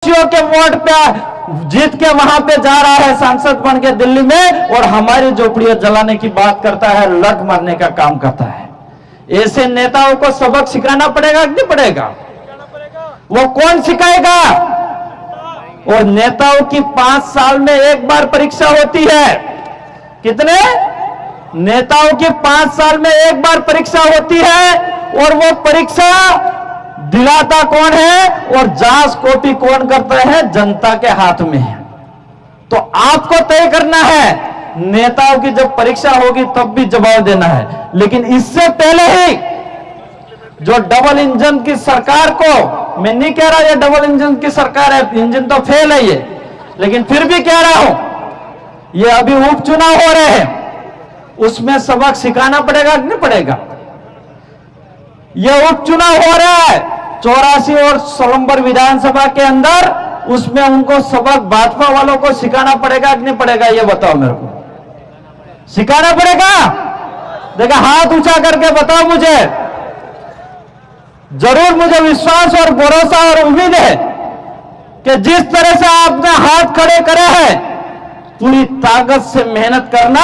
के वोट पे जीत के वहां पे जा रहा है सांसद बन के दिल्ली में और हमारी झोपड़ियां जलाने की बात करता है, लट मारने का काम करता है। ऐसे नेताओं को सबक सिखाना पड़ेगा कि नहीं पड़ेगा? वो कौन सिखाएगा? और नेताओं की 5 साल में एक बार परीक्षा होती है। कितने नेताओं की 5 साल में एक बार परीक्षा होती है और वो परीक्षा दिलाता कौन है और जांच कॉपी कौन करता है? जनता के हाथ में है। तो आपको तय करना है, नेताओं की जब परीक्षा होगी तब भी जवाब देना है। लेकिन इससे पहले ही जो डबल इंजन की सरकार को, मैं नहीं कह रहा ये डबल इंजन की सरकार है, इंजन तो फेल है ये, लेकिन फिर भी कह रहा हूं ये अभी उपचुनाव हो रहे हैं, उसमें सबक सिखाना पड़ेगा कि नहीं पड़ेगा? ये उपचुनाव हो रहा है 84 और सोलंबर विधानसभा के अंदर, उसमें उनको सबक भाजपा वालों को सिखाना पड़ेगा कि नहीं पड़ेगा? ये बताओ मेरे को, सिखाना पड़ेगा? देखा, हाथ ऊंचा करके बताओ मुझे। जरूर मुझे विश्वास और भरोसा और उम्मीद है कि जिस तरह से आपने हाथ खड़े करे हैं, पूरी ताकत से मेहनत करना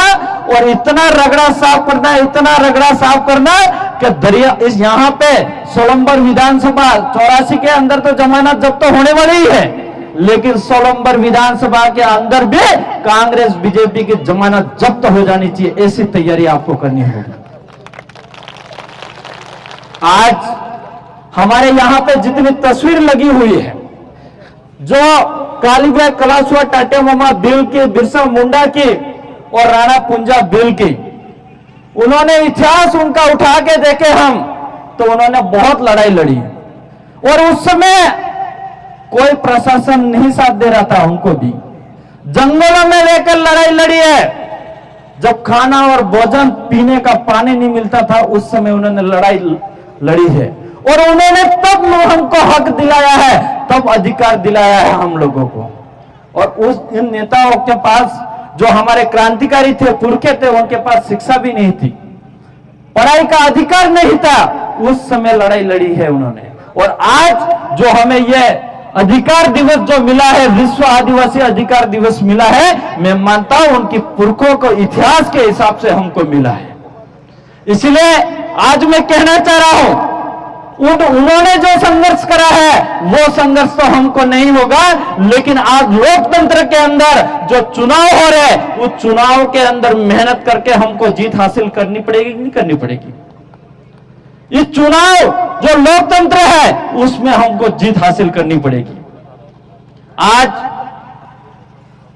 और इतना रगड़ा साफ करना, इतना रगड़ा साफ करना कि दरिया इस यहां पे सोलंबर विधानसभा 84 के अंदर तो जमानत जब्त तो होने वाली ही है, लेकिन सोलंबर विधानसभा के अंदर भी कांग्रेस बीजेपी की जमानत जब्त हो जानी चाहिए। ऐसी तैयारी आपको करनी होगी। आज हमारे यहां पे जितनी तस्वीर लगी हुई है, जो कालीबाई कलासुआ टाटे मामा बिल की, बिरसा मुंडा की और राणा पुंजा बिल की, उन्होंने इतिहास उनका उठा के देखे हम, तो उन्होंने बहुत लड़ाई लड़ी और उस समय कोई प्रशासन नहीं साथ दे रहा था, उनको भी जंगलों में लेकर लड़ाई लड़ी है। जब खाना और भोजन पीने का पानी नहीं मिलता था, उस समय उन्होंने लड़ाई लड़ी है और उन्होंने तब हमको हक दिलाया है, तब अधिकार दिलाया है हम लोगों को। और उस इन नेताओं के पास, जो हमारे क्रांतिकारी थे, पुरखे थे, उनके पास शिक्षा भी नहीं थी, पढ़ाई का अधिकार नहीं था, उस समय लड़ाई लड़ी है उन्होंने। और आज जो हमें यह अधिकार दिवस जो मिला है, विश्व आदिवासी अधिकार दिवस मिला है, मैं मानता हूं उनकी पुरखों को इतिहास के हिसाब से हमको मिला है। इसलिए आज मैं कहना चाह रहा हूं, उन्होंने जो संघर्ष करा है वो संघर्ष तो हमको नहीं होगा, लेकिन आज लोकतंत्र के अंदर जो चुनाव हो रहे हैं, उस चुनाव के अंदर मेहनत करके हमको जीत हासिल करनी पड़ेगी कि नहीं करनी पड़ेगी? इस चुनाव जो लोकतंत्र है उसमें हमको जीत हासिल करनी पड़ेगी। आज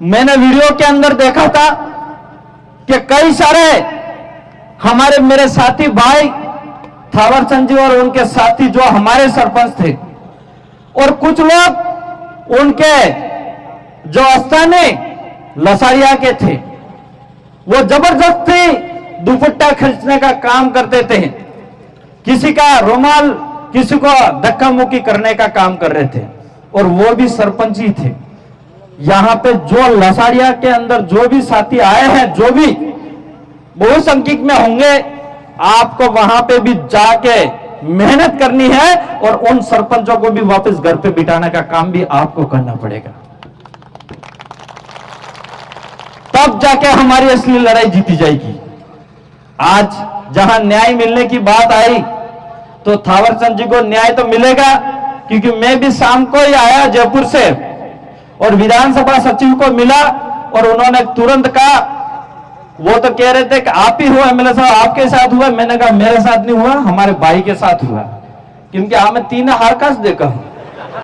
मैंने वीडियो के अंदर देखा था कि कई सारे हमारे मेरे साथी भाई थावरचंद जी और उनके साथी जो हमारे सरपंच थे, और कुछ लोग उनके जो स्थानीय लसारिया के थे, वो जबरदस्ती दुपट्टा खींचने का काम करते थे, किसी का रुमाल, किसी को धक्का मुक्की करने का काम कर रहे थे, और वो भी सरपंच ही थे। यहां पे जो लसारिया के अंदर जो भी साथी आए हैं, जो भी बहुसंख्यक में होंगे, आपको वहां पे भी जाके मेहनत करनी है और उन सरपंचों को भी वापस घर पे बिठाने का काम भी आपको करना पड़ेगा। तब जाके हमारी असली लड़ाई जीती जाएगी। आज जहां न्याय मिलने की बात आई, तो थावरचंद जी को न्याय तो मिलेगा, क्योंकि मैं भी शाम को ही आया जयपुर से और विधानसभा सचिव को मिला और उन्होंने तुरंत कहा, वो तो कह रहे थे कि आप ही हुआ एमएलए साहब, आपके साथ हुआ। मैंने कहा मेरे साथ नहीं हुआ, हमारे भाई के साथ हुआ, क्योंकि हमें 3 हार काश देखा हूं।